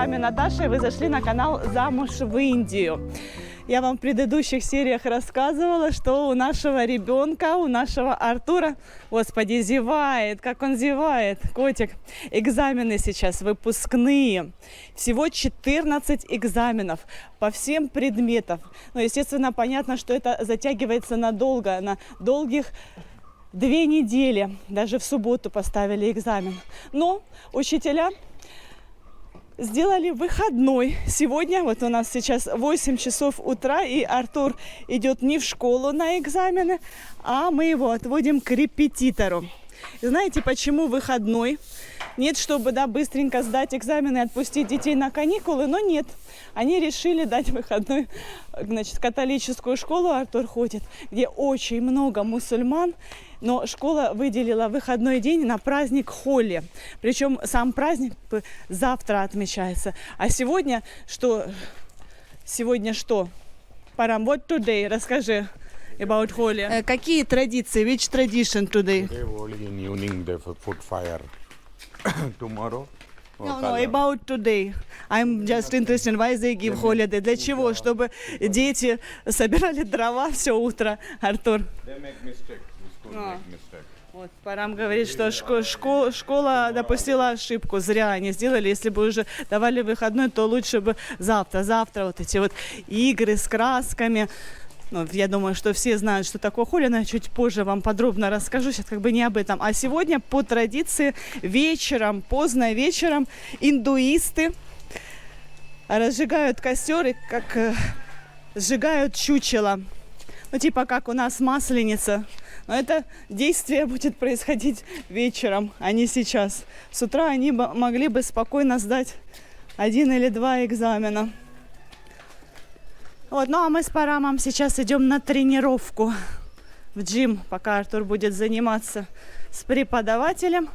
вами Наташа, и вы зашли на канал «Замуж в Индию». Я вам в предыдущих сериях рассказывала, что у нашего ребенка, у нашего Артура, господи, зевает, как он зевает, котик. Экзамены сейчас выпускные. Всего 14 экзаменов по всем предметам. Ну, естественно, понятно, что это затягивается надолго, на долгих 2 недели. Даже в субботу поставили экзамен. Но учителя сделали выходной. Сегодня, вот у нас сейчас 8 часов утра, и Артур идет не в школу на экзамены, а мы его отводим к репетитору. И знаете, почему выходной? Нет, чтобы быстренько сдать экзамены и отпустить детей на каникулы, но нет. Они решили дать выходной, значит, в католическую школу Артур ходит, где очень много мусульман, но школа выделила выходной день на праздник Холи. Причем сам праздник завтра отмечается. А сегодня что? Сегодня что? Парам, what today? Расскажи about Holy. Какие традиции? Which tradition today? Today only in evening they put fire. Tomorrow. No, about today. I'm just interested, why they give holiday. Для чего? Чтобы дети собирали дрова все утро, Артур. They make mistake. The school make mistake. Вот, Парам говорит, что школа допустила ошибку. Зря они сделали. Если бы уже давали выходной, то лучше бы завтра вот эти вот игры с красками. Ну, я думаю, что все знают, что такое Холи, но я чуть позже вам подробно расскажу, сейчас как бы не об этом. А сегодня по традиции вечером, поздно вечером, индуисты разжигают костер и как сжигают чучело. Ну, типа как у нас Масленица. Но это действие будет происходить вечером, а не сейчас. С утра они могли бы спокойно сдать 1 или 2 экзамена. Вот, ну а мы с Парамом сейчас идем на тренировку в джим. Пока Артур будет заниматься с преподавателем,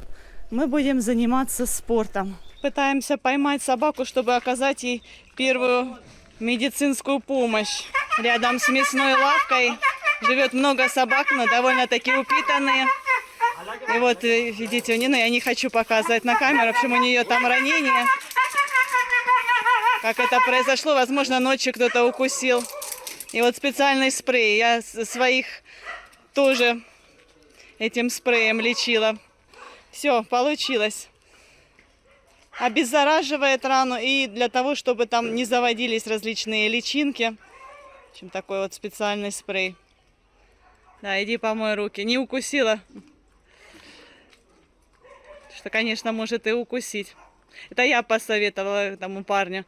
мы будем заниматься спортом. Пытаемся поймать собаку, чтобы оказать ей первую медицинскую помощь. Рядом с мясной лавкой живет много собак, но довольно-таки упитанные. И вот, видите, я не хочу показывать на камеру, почему у нее там ранение. Как это произошло, возможно, ночью кто-то укусил. И вот специальный спрей. Я своих тоже этим спреем лечила. Все, получилось. Обеззараживает рану и для того, чтобы там не заводились различные личинки. В общем, такой вот специальный спрей. Да, иди помой руки. Не укусила. Что, конечно, может и укусить. Это я посоветовала тому парню.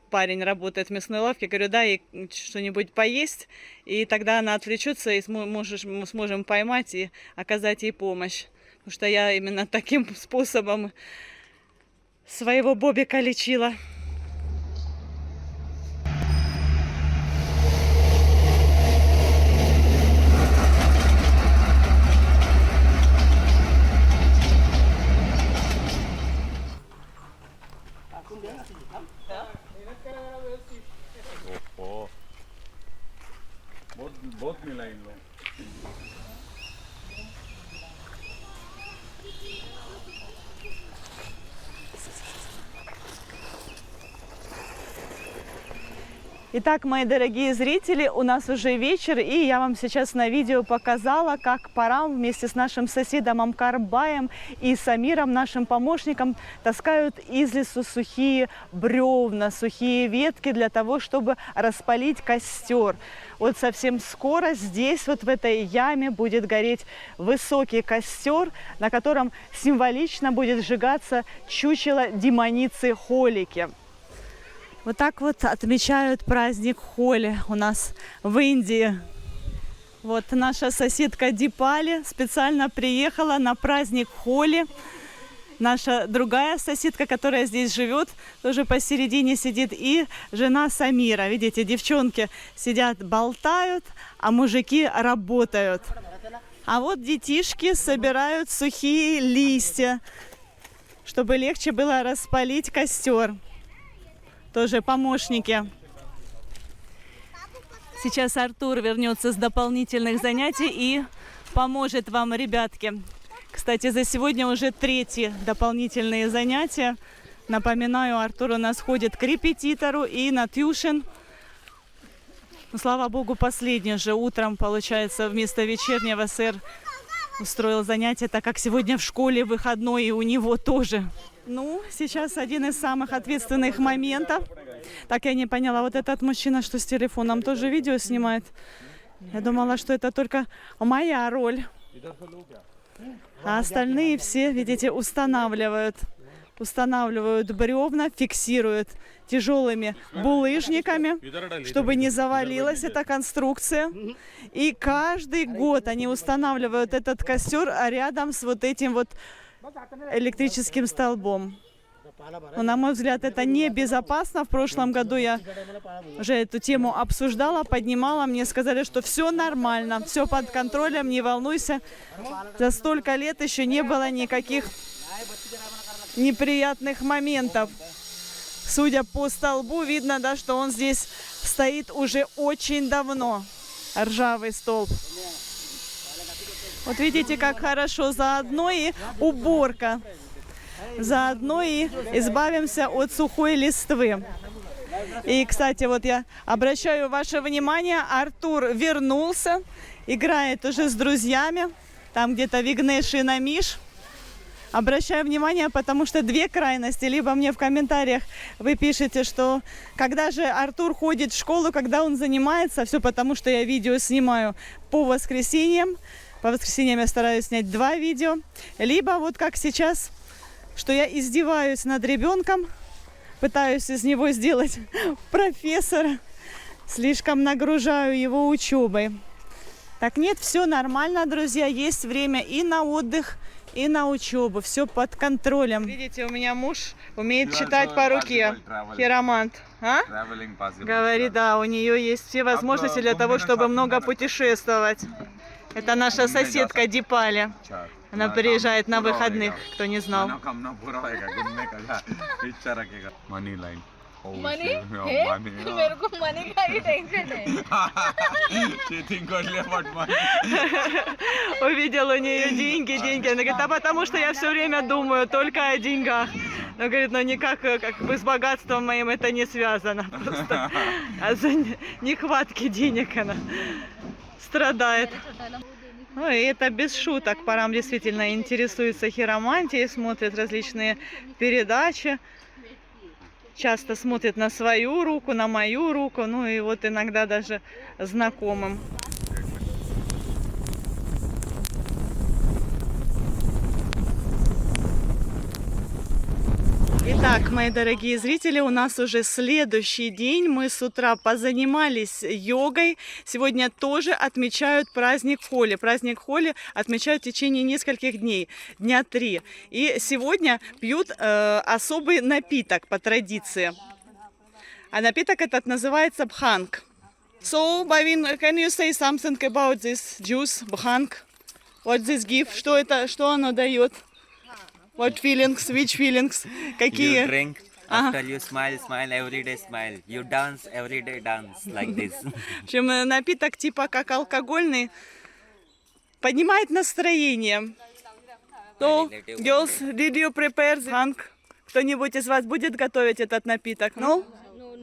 Парень работает в мясной лавке. Говорю, дай ей что-нибудь поесть. И тогда она отвлечется, и мы сможем поймать и оказать ей помощь. Потому что я именно таким способом своего Бобика лечила. Both मिला इन लोग. Итак, мои дорогие зрители, у нас уже вечер, и я вам сейчас на видео показала, как Парам вместе с нашим соседом Амкарбаем и Самиром, нашим помощником, таскают из лесу сухие бревна, сухие ветки для того, чтобы распалить костер. Вот совсем скоро здесь, вот в этой яме, будет гореть высокий костер, на котором символично будет сжигаться чучело демоницы Холики. Вот так вот отмечают праздник Холи у нас в Индии. Вот наша соседка Дипали специально приехала на праздник Холи. Наша другая соседка, которая здесь живет, тоже посередине сидит. И жена Самира. Видите, девчонки сидят, болтают, а мужики работают. А вот детишки собирают сухие листья, чтобы легче было распалить костер. Тоже помощники. Сейчас Артур вернется с дополнительных занятий и поможет вам, ребятки. Кстати, за сегодня уже 3 дополнительные занятия. Напоминаю, Артур у нас ходит к репетитору и на тьюшен. Ну, слава богу, последнее же утром, получается, вместо вечернего сэр устроил занятие, так как сегодня в школе выходной и у него тоже. Ну, сейчас один из самых ответственных моментов. Так, я не поняла, вот этот мужчина, что с телефоном, тоже видео снимает? Я думала, что это только моя роль. А остальные все, видите, устанавливают бревна, фиксируют тяжелыми булыжниками, чтобы не завалилась эта конструкция. И каждый год они устанавливают этот костер рядом с вот этим вот электрическим столбом. Но, на мой взгляд, это небезопасно. В прошлом году я уже эту тему обсуждала, поднимала. Мне сказали, что все нормально, все под контролем, не волнуйся. За столько лет еще не было никаких неприятных моментов. Судя по столбу, видно, да, что он здесь стоит уже очень давно. Ржавый столб. Вот видите, как хорошо. Заодно и уборка. Заодно и избавимся от сухой листвы. И, кстати, вот я обращаю ваше внимание, Артур вернулся, играет уже с друзьями. Там где-то Вигнеш и Намиш. Обращаю внимание, потому что две крайности. Либо мне в комментариях вы пишете, что когда же Артур ходит в школу, когда он занимается, все потому, что я видео снимаю по воскресеньям. По воскресеньям я стараюсь снять 2 видео. Либо вот как сейчас, что я издеваюсь над ребенком, пытаюсь из него сделать профессора, слишком нагружаю его учебой. Так нет, все нормально, друзья, есть время и на отдых, и на учебу, все под контролем. Видите, у меня муж умеет читать по руке, хиромант. А? Говорит, да, у нее есть все возможности для того, чтобы много путешествовать. Это наша соседка Дипали. Она приезжает на выходных, кто не знал. Money? मेरे को money का ही टेंशन है. Увидел у нее деньги. Она говорит, а потому что я все время думаю только о деньгах. Она говорит, но никак как бы с богатством моим это не связано. Просто из-за нехватки денег она страдает. Ну и это без шуток. Парам действительно интересуется хиромантией, смотрит различные передачи. Часто смотрит на свою руку, на мою руку, ну и вот иногда даже знакомым. Итак, мои дорогие зрители, у нас уже следующий день. Мы с утра позанимались йогой. Сегодня тоже отмечают праздник Холи. Праздник Холи отмечают в течение нескольких дней, дня 3. И сегодня пьют особый напиток по традиции. А напиток этот называется бханг. So, Bhavin, can you say something about this juice, bhang? What this give? Что это, что оно дает? What feelings? Which feelings? Какие? You drink, after you smile, smile, every day smile. You dance, every day dance, like this. В общем, напиток типа как алкогольный, поднимает настроение. So, girls, did you prepare the bhang? Кто-нибудь из вас будет готовить этот напиток? No?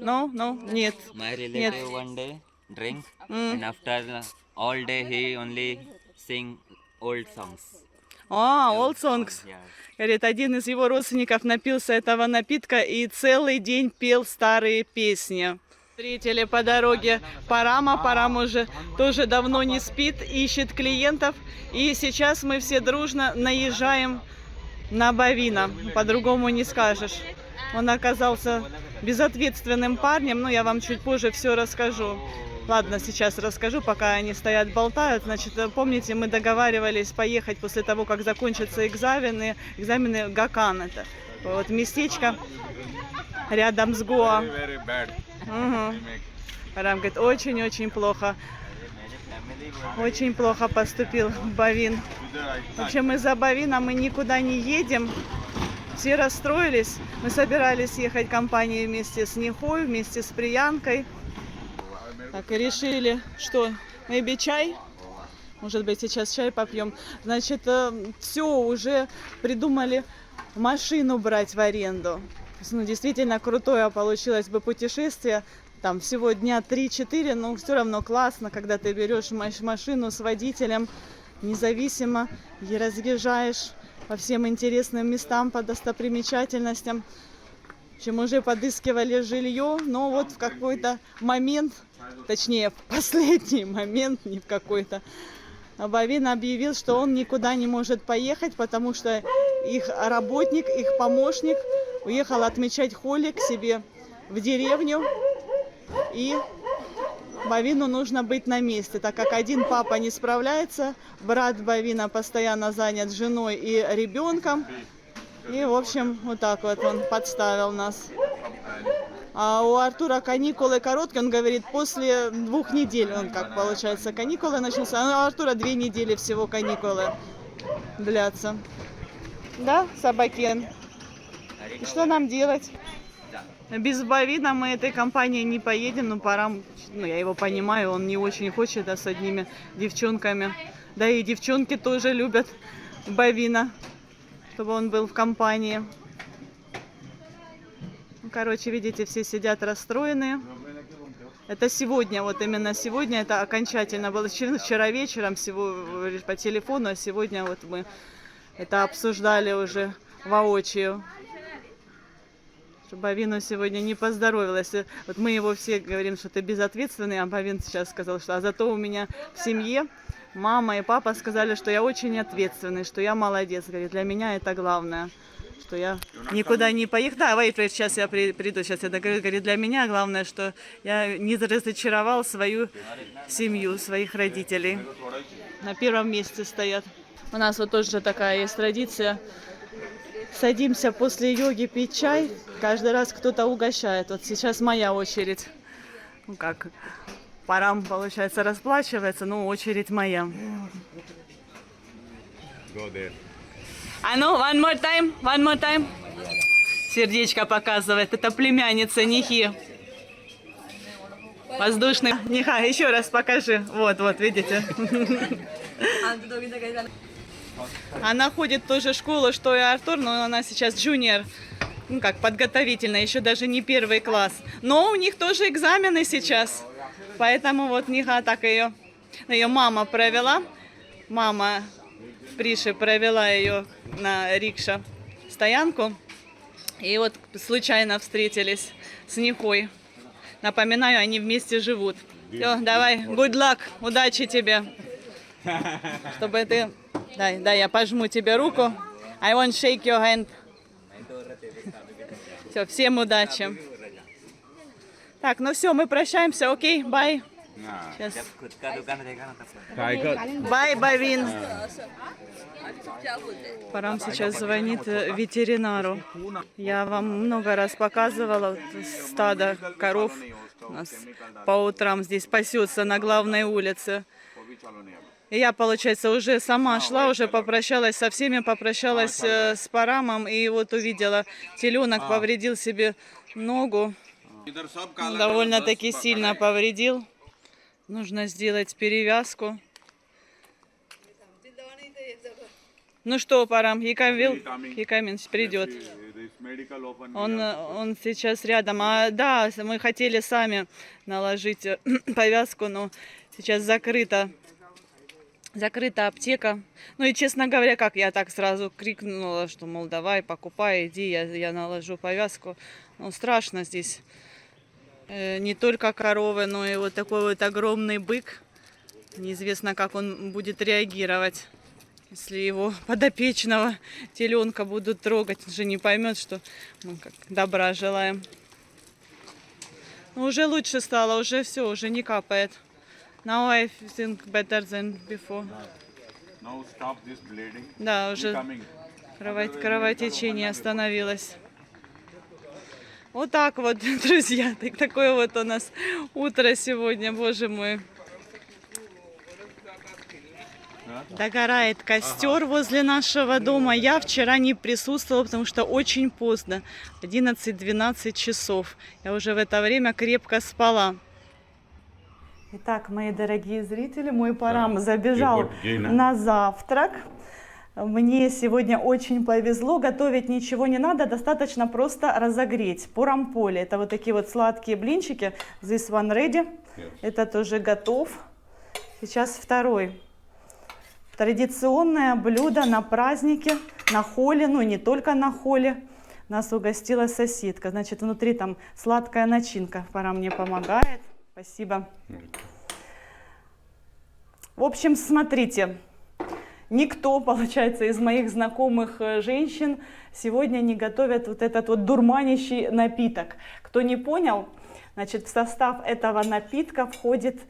No? No? Нет. My relative one day drink, and after all day he only sing old songs. Old songs. Yeah. Говорит, один из его родственников напился этого напитка и целый день пел старые песни. Встретили по дороге Парама. Парам уже тоже давно не спит, ищет клиентов. И сейчас мы все дружно наезжаем на Бhavina. По-другому не скажешь. Он оказался безответственным парнем. Но я вам чуть позже все расскажу. Ладно, сейчас расскажу, пока они стоят, болтают. Значит, помните, мы договаривались поехать после того, как закончатся экзамены Гакан. Это вот местечко рядом с Гоа. Угу. Парам говорит, очень-очень плохо. Очень плохо поступил Бhavin. В общем, из-за Бhavina мы никуда не едем. Все расстроились. Мы собирались ехать компанией вместе с Нихой, вместе с Приянкой. Так, и решили, что maybe чай? Может быть, сейчас чай попьем. Значит, все, уже придумали машину брать в аренду. Ну, действительно крутое получилось бы путешествие. Там всего дня 3-4, но все равно классно, когда ты берешь машину с водителем, независимо и разъезжаешь по всем интересным местам, по достопримечательностям. В общем, уже подыскивали жилье, но вот в какой-то момент, точнее, в последний момент, не в какой-то, Бавин объявил, что он никуда не может поехать, потому что их работник, их помощник уехал отмечать Холи к себе в деревню, и Бавину нужно быть на месте, так как один папа не справляется, брат Бавина постоянно занят женой и ребенком, и, в общем, вот так вот он подставил нас. А у Артура каникулы короткие, он говорит, после 2 недель, он как получается, каникулы начнутся, а у Артура 2 недели всего каникулы длятся. Да, Собакен? И что нам делать? Без Бавина мы этой компанией не поедем, но пора, ну я его понимаю, он не очень хочет, да, с одними девчонками. Да и девчонки тоже любят Бавина, чтобы он был в компании. Короче, видите, все сидят расстроенные. Это сегодня, вот именно сегодня, это окончательно было. Вчера вечером всего по телефону, а сегодня вот мы это обсуждали уже воочию. Что Бавину сегодня не поздоровилось. Вот мы его все говорим, что ты безответственный, а Бавин сейчас сказал, что а зато у меня в семье мама и папа сказали, что я очень ответственный, что я молодец. Говорит, для меня это главное, что я никуда не поехал. Да, wait, сейчас я приду, сейчас я договорю. Говорит, для меня главное, что я не разочаровал свою семью, своих родителей. На первом месте стоят. У нас вот тоже такая есть традиция. Садимся после йоги пить чай. Каждый раз кто-то угощает. Вот сейчас моя очередь. Ну как, Парам, получается, расплачивается, но очередь моя. А ну, one more time. Сердечко показывает. Это племянница Нихи. Воздушный. Ниха, еще раз покажи. Вот, видите. Она ходит в ту же школу, что и Артур, но она сейчас джуниор. Ну как, подготовительная, еще даже не 1 класс. Но у них тоже экзамены сейчас. Поэтому вот Ниха так ее мама провела. Мама Приши провела ее на рикша стоянку. И вот случайно встретились с Нихой. Напоминаю, они вместе живут. Все, давай, good luck, удачи тебе. Чтобы ты... Дай, я пожму тебе руку. I want shake your hand. Все, всем удачи. Так, ну все, мы прощаемся, окей, bye. Сейчас. Bye, Бавин. Парам сейчас звонит ветеринару. Я вам много раз показывала стадо коров. У нас по утрам здесь пасется на главной улице. И я, получается, уже сама шла, уже попрощалась со всеми, попрощалась с Парамом. И вот увидела, теленок повредил себе ногу. Довольно-таки сильно повредил. Нужно сделать перевязку. Ну что, Парам, Хикамин придет. Он сейчас рядом. Да, мы хотели сами наложить повязку, но сейчас закрыта аптека. Ну и, честно говоря, как я так сразу крикнула, что, мол, давай, покупай, иди, я наложу повязку. Ну, страшно здесь. Не только коровы, но и вот такой вот огромный бык. Неизвестно, как он будет реагировать, если его подопечного теленка будут трогать. Он же не поймет, что ну, как добра желаем. Но уже лучше стало, уже все, уже не капает. Now I think better than before. Now stop this bleeding. Да, уже кровотечение остановилось. Вот так вот, друзья, такое вот у нас утро сегодня, боже мой. Догорает костер возле нашего дома. Я вчера не присутствовала, потому что очень поздно, 11-12 часов. Я уже в это время крепко спала. Итак, мои дорогие зрители, мой Парам забежал на завтрак. Мне сегодня очень повезло, готовить ничего не надо, достаточно просто разогреть. Пурамполи, это вот такие вот сладкие блинчики. This one ready, этот уже готов. Сейчас второй. Традиционное блюдо на празднике, на холле, ну не только на холле. Нас угостила соседка, значит внутри там сладкая начинка. Пора мне помогает, спасибо. В общем, смотрите. Никто, получается, из моих знакомых женщин сегодня не готовят вот этот вот дурманящий напиток. Кто не понял, значит, в состав этого напитка входит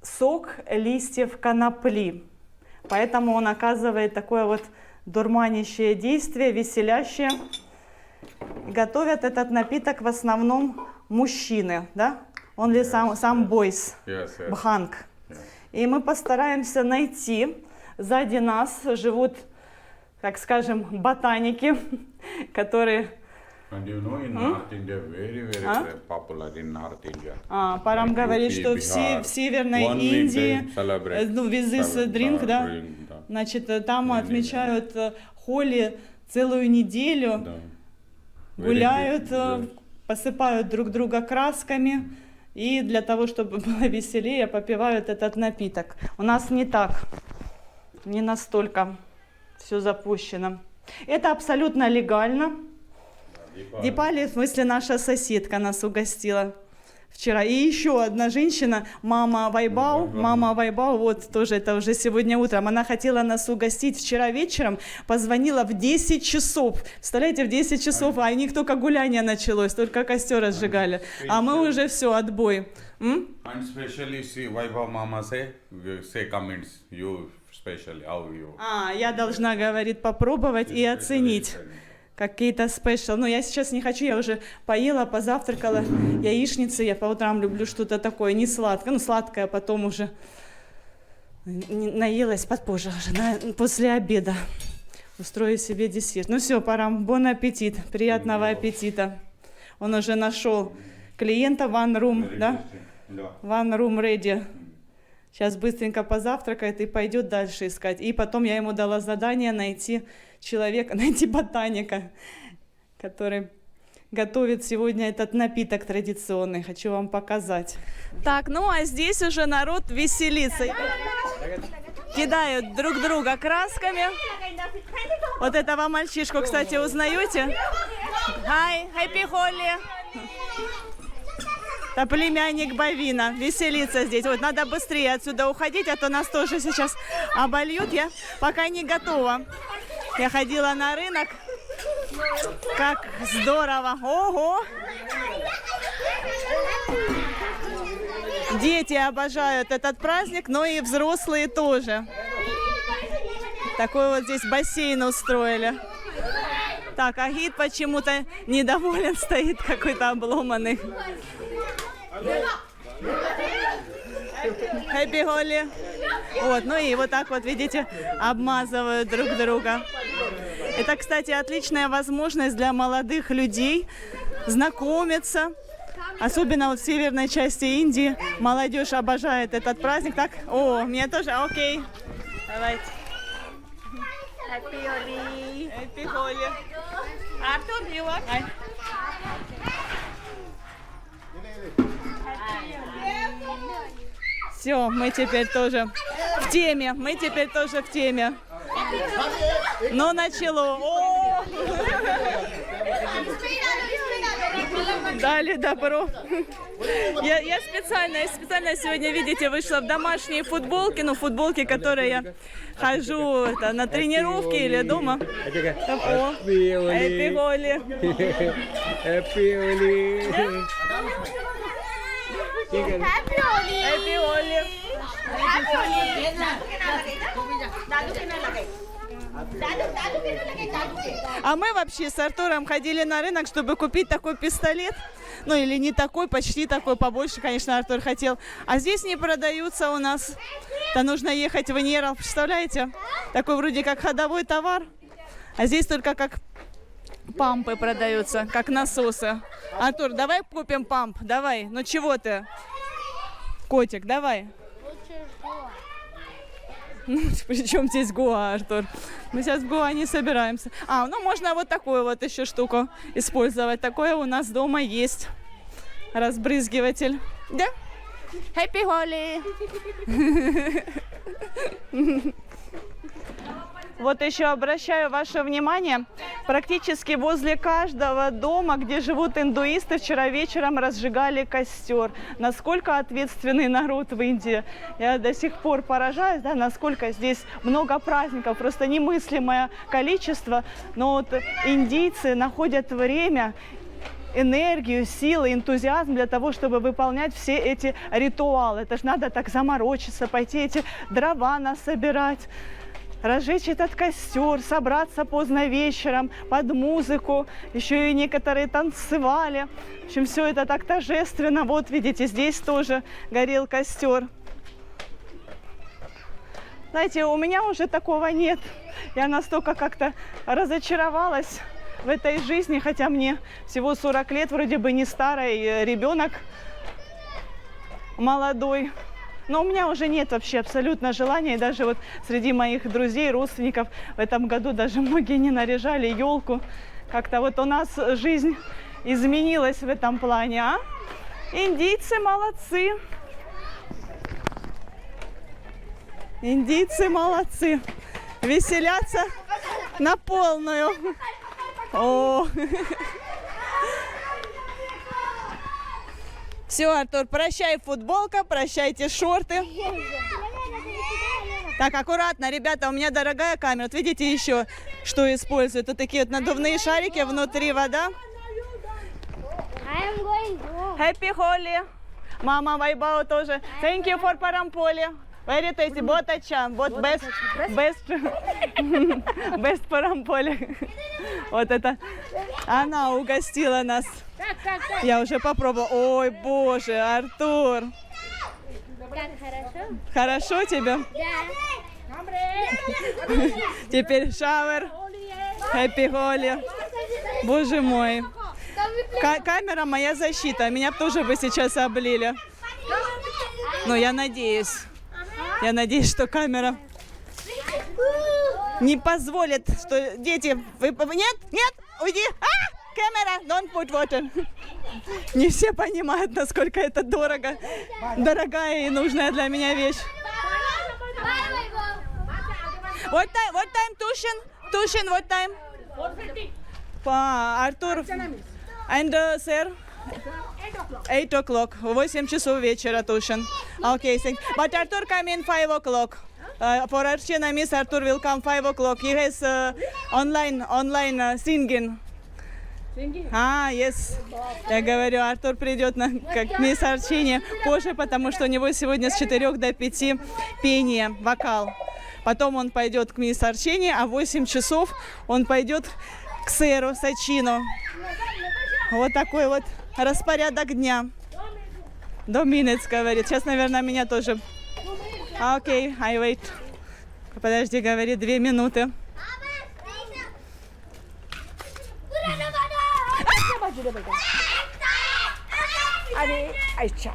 сок листьев конопли. Поэтому он оказывает такое вот дурманящее действие, веселящее. Готовят этот напиток в основном мужчины, да? Only some boys, бханг. И мы постараемся найти. Сзади нас живут, так скажем, ботаники, которые... And you know, in North India, very popular in North India. Парам говорит, что в Северной Индии, ну, with this drink, да, значит, там отмечают Холи целую неделю, гуляют, посыпают друг друга красками, и для того, чтобы было веселее, попивают этот напиток. У нас не так. Не настолько все запущено. Это абсолютно легально. Дипали, в смысле, наша соседка нас угостила вчера. И еще одна женщина, мама Вайбау, вот тоже это уже сегодня утром, она хотела нас угостить вчера вечером, позвонила в 10 часов. Представляете, в 10 часов, а у них только гуляние началось, только костер разжигали. А мы уже все, отбой. And especially see Vaibhav Mama say comments, you especially, how you. Я должна, говорит, попробовать и оценить. Какие-то спешл. Но я сейчас не хочу, я уже поела, позавтракала, яичницы. Я по утрам люблю что-то такое, не сладкое. Ну, сладкое потом уже наелась попозже, уже после обеда. Устрою себе десерт. Ну все, пора. Бон аппетит. Приятного аппетита. Он уже нашел клиента, one room, да? One room ready. Сейчас быстренько позавтракает и пойдет дальше искать. И потом я ему дала задание найти человека, найти ботаника, который готовит сегодня этот напиток традиционный. Хочу вам показать. Так, ну а здесь уже народ веселится. Кидают друг друга красками. Вот этого мальчишку, кстати, узнаете? Hi, happy Holi. Это племянник Бавина, веселится здесь. Вот надо быстрее отсюда уходить, а то нас тоже сейчас обольют. Я пока не готова. Я ходила на рынок. Как здорово. Ого! Дети обожают этот праздник, но и взрослые тоже. Такой вот здесь бассейн устроили. Так, Агит почему-то недоволен, стоит какой-то обломанный. Happy Holi. Вот, ну и вот так вот, видите, обмазывают друг друга. Это, кстати, отличная возможность для молодых людей знакомиться. Особенно вот в северной части Индии молодежь обожает этот праздник. Так, мне тоже, окей. Давайте. Happy Holi. Happy Holi. Артур, you walk? Все, мы теперь тоже в теме. Но начало. Дали добро. Я специально сегодня, видите, вышла в домашние футболки, футболки, которые я хожу на тренировки или дома. Happy Holi. Happy Holi. Happy Holi. А мы вообще с Артуром ходили на рынок, чтобы купить такой пистолет. Ну или не такой, почти такой, побольше, конечно, Артур хотел. А здесь не продаются у нас. То нужно ехать в Нерл, представляете? Такой вроде как ходовой товар. А здесь только как пампы продаются, как насосы. Артур, давай купим памп, давай. Ну чего ты? Котик, давай. Ну, причем здесь Гоа, Артур? Мы сейчас в Гоа не собираемся. Ну можно вот такую вот еще штуку использовать. Такое у нас дома есть. Разбрызгиватель. Да? Happy Holi! Вот еще обращаю ваше внимание, практически возле каждого дома, где живут индуисты, вчера вечером разжигали костер. Насколько ответственный народ в Индии. Я до сих пор поражаюсь, да, насколько здесь много праздников, просто немыслимое количество. Но вот индийцы находят время, энергию, силы, энтузиазм для того, чтобы выполнять все эти ритуалы. Это же надо так заморочиться, пойти эти дрова насобирать, разжечь этот костер, собраться поздно вечером под музыку. Еще и некоторые танцевали. В общем, все это так торжественно. Вот, видите, здесь тоже горел костер. Знаете, у меня уже такого нет. Я настолько как-то разочаровалась в этой жизни, хотя мне всего 40 лет, вроде бы не старый ребенок, молодой. Но у меня уже нет вообще абсолютно желания, и даже вот среди моих друзей, родственников в этом году даже многие не наряжали елку. Как-то вот у нас жизнь изменилась в этом плане, а? Индийцы молодцы. Индийцы молодцы. Веселятся на полную. О. Все, Артур, прощай футболка, прощайте шорты. Так, аккуратно, ребята, у меня дорогая камера. Вот видите еще, что используют? Вот такие вот надувные шарики, внутри вода. Happy Holi. Мама Вайбао тоже. Thank you for Парамполе. Very tasty. Вот ача. Вот best Парамполе. Вот это. Она угостила нас. Я уже попробовала. Ой, боже, Артур. Как хорошо? Хорошо тебе? Да. Теперь шауэр. Happy Holi. Боже мой. Камера моя защита. Меня тоже бы сейчас облили. Но я надеюсь. Я надеюсь, что камера не позволит, что дети... Нет, уйди. Камера, don't put water. Не все понимают, насколько это дорого. Дорогая и нужная для меня вещь. What time tuition, what time? Артур, and sir? 8 o'clock. 8 часов вечера tuition. Okay, thank you. But Arthur come in 5 o'clock. For Archana Miss, Arthur will come 5 o'clock. He has online singing. Yes. Я говорю, Артур придет как мисс Арчини позже, потому что у него сегодня с 4 до 5 пение, вокал. Потом он пойдет к мисс Арчини, а в 8 часов он пойдет к сэру Сачину. Вот такой вот распорядок дня. Доминец говорит. Сейчас, наверное, меня тоже... Окей, I wait. Подожди, говорит, 2 минуты. अरे अच्छा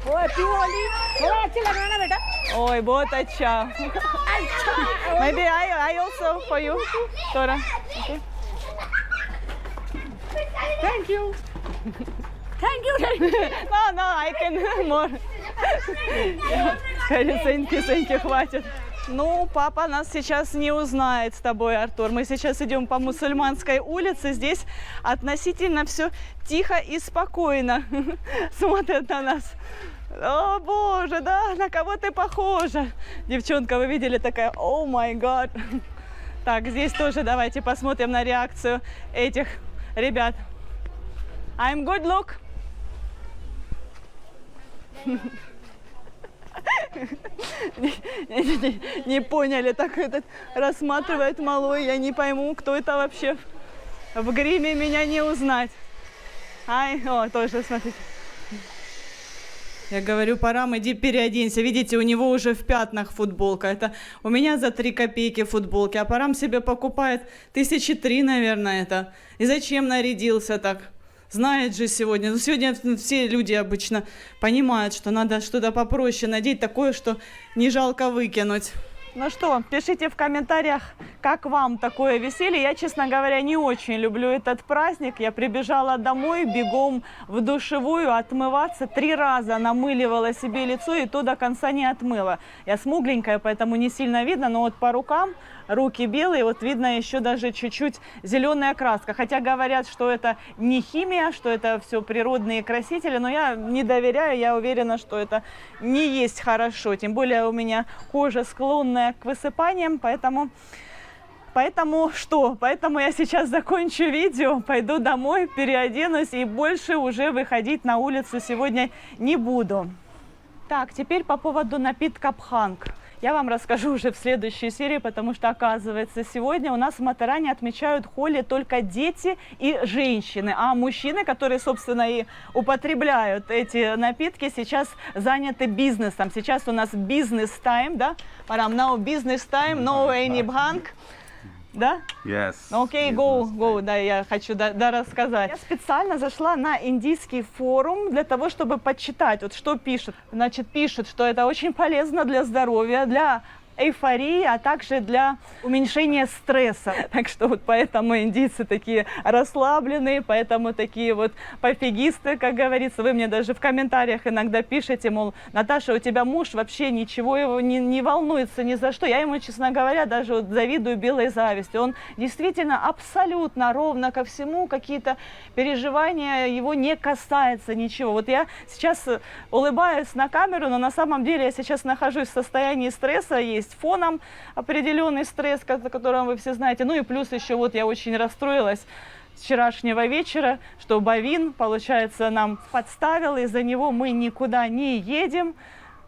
वो हैप्पी होली थोड़ा अच्छा लग रहा है ना बेटा Ой, बहुत अच्छा. Maybe I also for you, Tора. Okay. Thank you No, I can more. Тhank you, хватит. Ну, папа нас сейчас не узнает с тобой, Артур. Мы сейчас идем по Мусульманской улице. Здесь относительно все тихо и спокойно. Смотрят на нас. О, боже, да, на кого ты похожа? Девчонка, вы видели, такая, о май гад. Так, здесь тоже давайте посмотрим на реакцию этих ребят. I'm good look. Не поняли, так этот рассматривает малой, я не пойму, кто это вообще. В гриме меня не узнать. Ай, о, тоже, смотрите. Я говорю, Парам, иди переоденься. Видите, у него уже в пятнах футболка. Это у меня за 3 копейки футболки, а Парам себе покупает 1003, наверное, это. И зачем нарядился так? знает же сегодня. Ну, сегодня все люди обычно понимают, что надо что-то попроще надеть, такое, что не жалко выкинуть. Ну что, пишите в комментариях, как вам такое веселье. Я, честно говоря, не очень люблю этот праздник. Я прибежала домой, бегом в душевую отмываться. 3 раза намыливала себе лицо и то до конца не отмыла. Я смугленькая, поэтому не сильно видно, но вот по рукам руки белые, вот видно еще даже чуть-чуть зеленая краска. Хотя говорят, что это не химия, что это все природные красители, но я не доверяю, я уверена, что это не есть хорошо. Тем более у меня кожа склонная к высыпаниям, поэтому я сейчас закончу видео, пойду домой, переоденусь и больше уже выходить на улицу сегодня не буду. Так, теперь по поводу напитка Бханг. Я вам расскажу уже в следующей серии, потому что, оказывается, сегодня у нас в Матаране отмечают Холи только дети и женщины. А мужчины, которые, собственно, и употребляют эти напитки, сейчас заняты бизнесом. Сейчас у нас бизнес-тайм, да? Парам, now business-time, no any Bhang. Да? Yes. Окей, go, да, я хочу рассказать. Я специально зашла на индийский форум для того, чтобы почитать, вот что пишут. Значит, пишут, что это очень полезно для здоровья, для эйфории, а также для уменьшения стресса. Так что вот поэтому индийцы такие расслабленные, поэтому такие вот пофигисты, как говорится. Вы мне даже в комментариях иногда пишете, мол, Наташа, у тебя муж вообще ничего его не волнуется ни за что. Я ему, честно говоря, даже вот завидую белой завистью. Он действительно абсолютно ровно ко всему, какие-то переживания его не касается ничего. Вот я сейчас улыбаюсь на камеру, но на самом деле я сейчас нахожусь в состоянии стресса, есть фоном определенный стресс, о котором вы все знаете. Ну и плюс еще вот я очень расстроилась с вчерашнего вечера, что Бавин, получается, нам подставил, из-за него мы никуда не едем.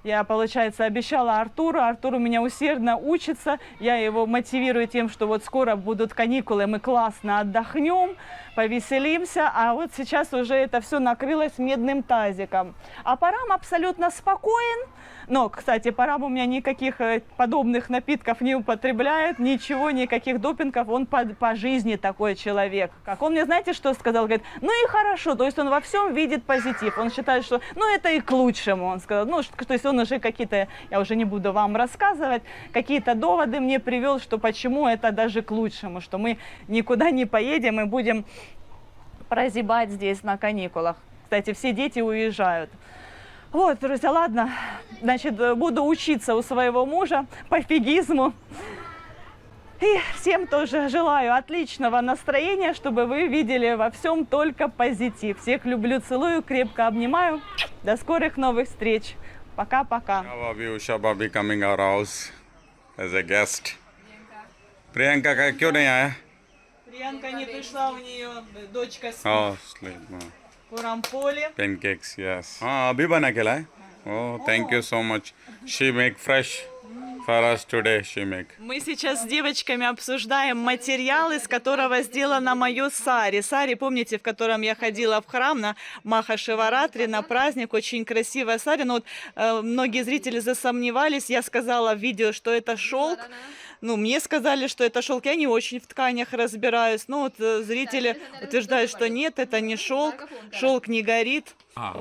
Я, получается, обещала Артуру. Артур у меня усердно учится. Я его мотивирую тем, что вот скоро будут каникулы, мы классно отдохнем, повеселимся. А вот сейчас уже это все накрылось медным тазиком. А Парам абсолютно спокоен. Но, кстати, Парам у меня никаких подобных напитков не употребляет, ничего, никаких допингов. Он по жизни такой человек. Как он мне, знаете, что сказал? Говорит, ну и хорошо, то есть он во всем видит позитив. Он считает, что, ну, это и к лучшему. Он сказал, ну, то есть он уже какие-то, я уже не буду вам рассказывать, какие-то доводы мне привел, что почему это даже к лучшему, что мы никуда не поедем и будем прозябать здесь на каникулах. Кстати, все дети уезжают. Вот, друзья, ладно, значит, буду учиться у своего мужа пофигизму. И всем тоже желаю отличного настроения, чтобы вы видели во всем только позитив. Всех люблю, целую, крепко обнимаю. До скорых новых встреч. Пока-пока. Usha Bhabhi coming our house as a guest. Priyanka का क्यों नहीं आया? Приянка не пришла, у нее дочка с Oh, sleep. Курамполе. Pancakes, yes. हाँ अभी बना के लाए. Oh, thank you so much. She make fresh for us today. She make. Мы сейчас с девочками обсуждаем материал, из которого сделано мое сари. Сари, помните, в котором я ходила в храм на Маха-Шиваратри, на праздник. Очень красивая сари. Но вот, многие зрители засомневались. Я сказала в видео, что это шелк. Ну, мне сказали, что это шелк. Я не очень в тканях разбираюсь. Но вот зрители утверждают, что нет, это не шелк. Шелк не горит.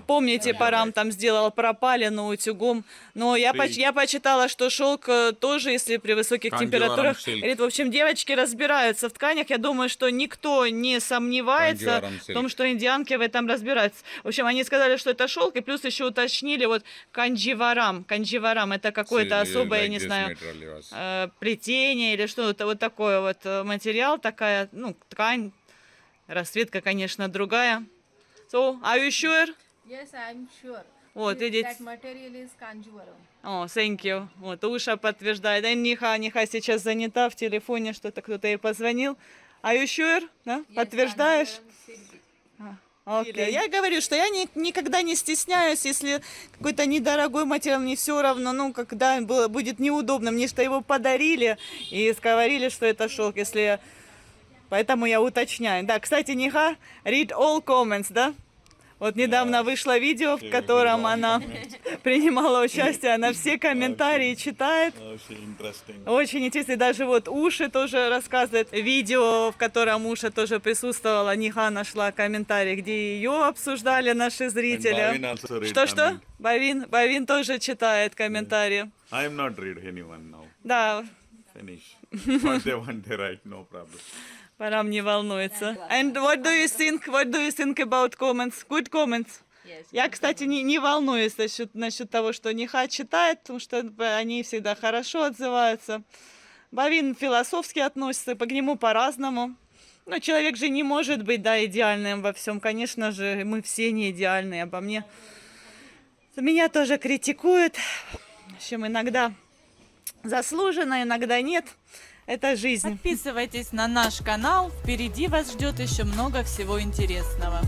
Помните, Парам там сделал пропалину утюгом. Но я почитала, что шелк тоже, если при высоких температурах горит. В общем, девочки разбираются в тканях. Я думаю, что никто не сомневается в том, что индианки в этом разбираются. В общем, они сказали, что это шелк, и плюс еще уточнили вот кандживарам. Кандживарам — это какое-то особое, я не знаю, плетение или что-то вот такое вот материал, такая, ну, ткань. Расцветка, конечно, другая. So, are you sure? Yes, I'm sure. Вот, видите. That material is Kanjivaram. О, thank you. Вот, Уша подтверждает. Ниха сейчас занята в телефоне, что-то кто-то ей позвонил. Are you sure? Да? Подтверждаешь? Окей. Я говорю, что я никогда не стесняюсь, если какой-то недорогой материал, мне все равно, ну, когда будет неудобно. Мне что его подарили и говорили, что это шелк, Поэтому я уточняю. Да, кстати, Ниха, read all comments, да? Вот недавно вышло видео, в котором она принимала участие, она все комментарии читает. Очень интересно, и даже вот Уша тоже рассказывает. Видео, в котором Уша тоже присутствовала, Ниха нашла комментарий, где ее обсуждали наши зрители. Что? Бавин тоже читает комментарии. I am not read anyone now. Да, Finish. What they want, they write, no problem. Парам не волнуется. And what do you think about comments? Good comments? Я, кстати, не волнуюсь насчет того, что Ниха читает, потому что они всегда хорошо отзываются. Бавин философски относится, к нему по-разному. Но человек же не может быть, да, идеальным во всем. Конечно же, мы все не идеальные. Обо мне. Меня тоже критикуют. В общем, иногда заслуженно, иногда нет. Это жизнь. Подписывайтесь на наш канал. Впереди вас ждет еще много всего интересного.